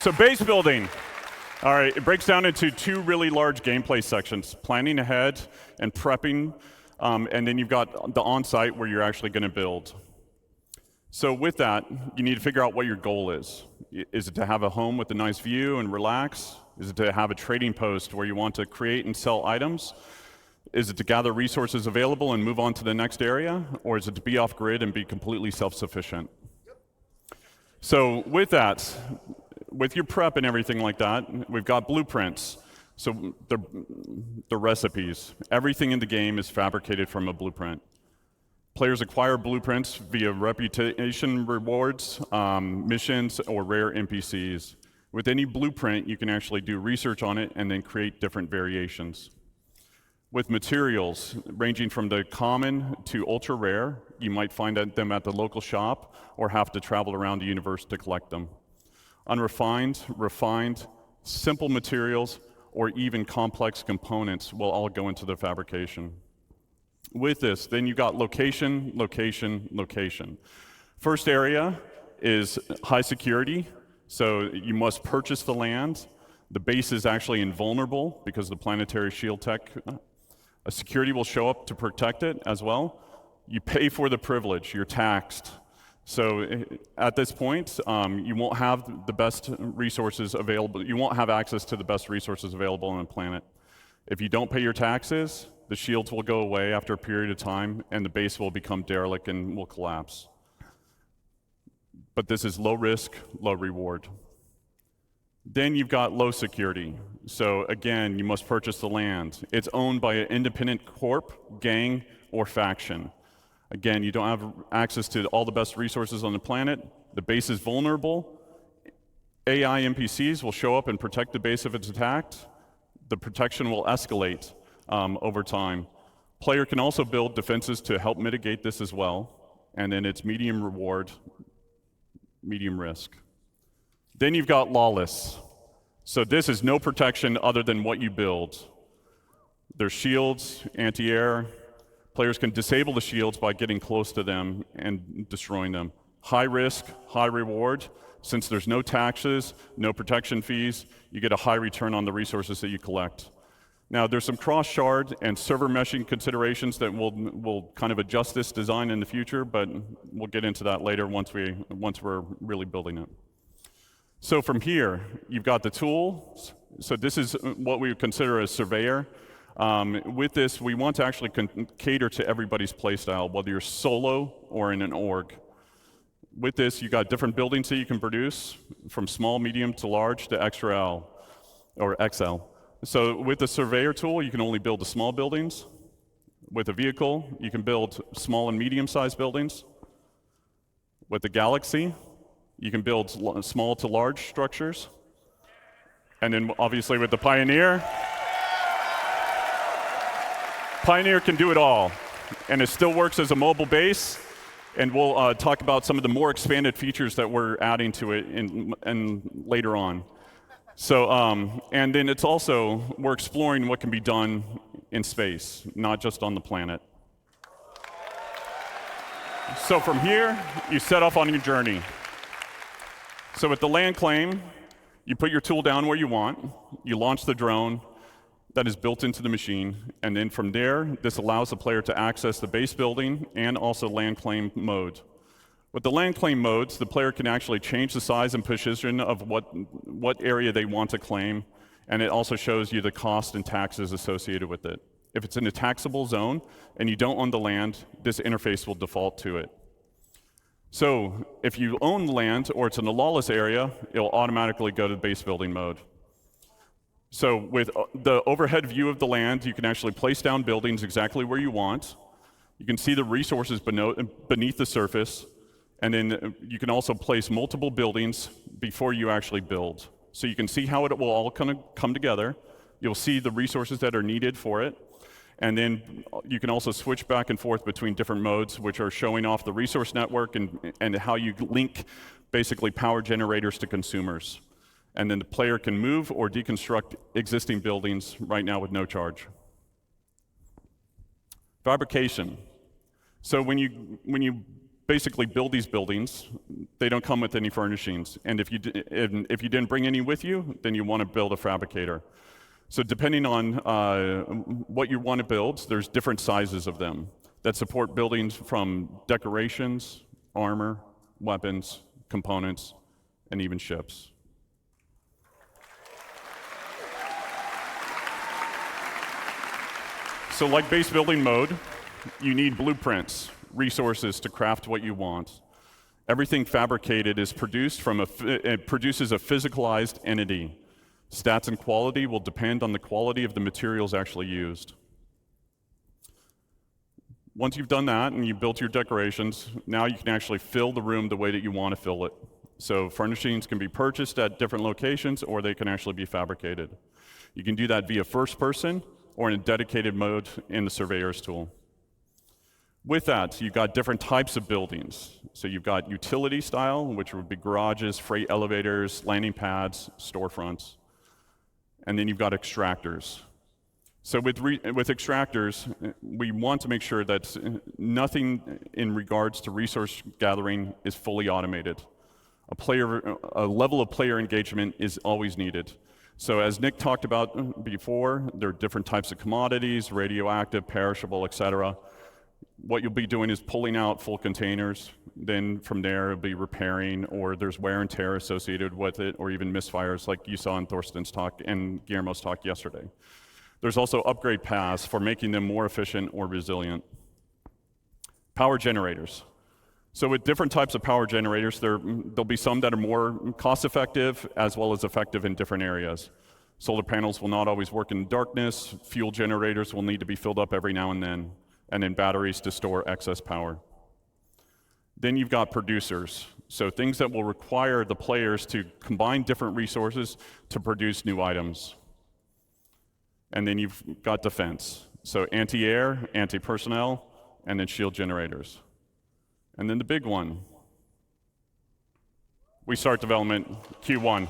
So base building, all right, it breaks down into two really large gameplay sections, planning ahead and prepping, and then you've got the on-site where you're actually going to build. So with that, you need to figure out what your goal is. Is it to have a home with a nice view and relax? Is it to have a trading post where you want to create and sell items? Is it to gather resources available and move on to the next area? Or is it to be off-grid and be completely self-sufficient? So with that, with your prep and everything like that, we've got blueprints. So the recipes. Everything in the game is fabricated from a blueprint. Players acquire blueprints via reputation rewards, missions, or rare NPCs. With any blueprint, you can actually do research on it and then create different variations. With materials, ranging from the common to ultra rare, you might find them at the local shop or have to travel around the universe to collect them. Unrefined, refined, simple materials, or even complex components will all go into the fabrication. With this, then you've got location, location, location. First area is high security, so you must purchase the land. The base is actually invulnerable because of the planetary shield tech. A security will show up to protect it as well. You pay for the privilege, you're taxed. So at this point, you won't have the best resources available. You won't have access to the best resources available on the planet. If you don't pay your taxes, the shields will go away after a period of time, and the base will become derelict and will collapse. But this is low risk, low reward. Then you've got low security. So again, you must purchase the land. It's owned by an independent corp, gang, or faction. Again, you don't have access to all the best resources on the planet. The base is vulnerable. AI NPCs will show up and protect the base if it's attacked. The protection will escalate over time. Player can also build defenses to help mitigate this as well. And then it's medium reward, medium risk. Then you've got lawless. So this is no protection other than what you build. There's shields, anti-air. Players can disable the shields by getting close to them and destroying them. High risk, high reward. Since there's no taxes, no protection fees, you get a high return on the resources that you collect. Now, there's some cross-shard and server meshing considerations that will kind of adjust this design in the future, but we'll get into that later once we're really building it. So from here, you've got the tools. So this is what we would consider a surveyor. With this, we want to actually cater to everybody's playstyle, whether you're solo or in an org. With this, you've got different buildings that you can produce, from small, medium, to large, to XL, or XL. So with the surveyor tool, you can only build the small buildings. With a vehicle, you can build small and medium-sized buildings. With the Galaxy, you can build small to large structures. And then obviously with the Pioneer, Pioneer can do it all. And it still works as a mobile base. And we'll talk about some of the more expanded features that we're adding to it in later on. So, and then it's also, we're exploring what can be done in space, not just on the planet. So from here, you set off on your journey. So with the land claim, you put your tool down where you want, you launch the drone that is built into the machine, and then from there, this allows the player to access the base building and also land claim mode. With the land claim modes, the player can actually change the size and position of what area they want to claim, and it also shows you the cost and taxes associated with it. If it's in a taxable zone and you don't own the land, this interface will default to it. So if you own the land or it's in a lawless area, it'll automatically go to base building mode. So with the overhead view of the land, you can actually place down buildings exactly where you want. You can see the resources beneath the surface, and then you can also place multiple buildings before you actually build. So you can see how it will all kind of come together. You'll see the resources that are needed for it. And then you can also switch back and forth between different modes, which are showing off the resource network and how you link basically power generators to consumers. And then the player can move or deconstruct existing buildings right now with no charge. Fabrication. So when you basically build these buildings. They don't come with any furnishings. And if you didn't bring any with you, then you want to build a fabricator. So depending on what you want to build, there's different sizes of them that support buildings from decorations, armor, weapons, components, and even ships. So like base building mode, you need blueprints, resources to craft what you want. Everything fabricated is produced from it produces a physicalized entity. Stats and quality will depend on the quality of the materials actually used. Once you've done that and you've built your decorations, now you can actually fill the room the way that you want to fill it. So furnishings can be purchased at different locations, or they can actually be fabricated. You can do that via first person or in a dedicated mode in the Surveyor's tool. With that, you've got different types of buildings. So you've got utility style, which would be garages, freight elevators, landing pads, storefronts. And then you've got extractors. So with extractors, we want to make sure that nothing in regards to resource gathering is fully automated. A level of player engagement is always needed. So as Nick talked about before, there are different types of commodities, radioactive, perishable, et cetera. What you'll be doing is pulling out full containers. Then from there, it'll be repairing, or there's wear and tear associated with it, or even misfires like you saw in Thorsten's talk and Guillermo's talk yesterday. There's also upgrade paths for making them more efficient or resilient. Power generators. So with different types of power generators, there'll be some that are more cost-effective as well as effective in different areas. Solar panels will not always work in darkness. Fuel generators will need to be filled up every now and then batteries to store excess power. Then you've got producers, so things that will require the players to combine different resources to produce new items. And then you've got defense, so anti-air, anti-personnel, and then shield generators. And then the big one, we start development Q1.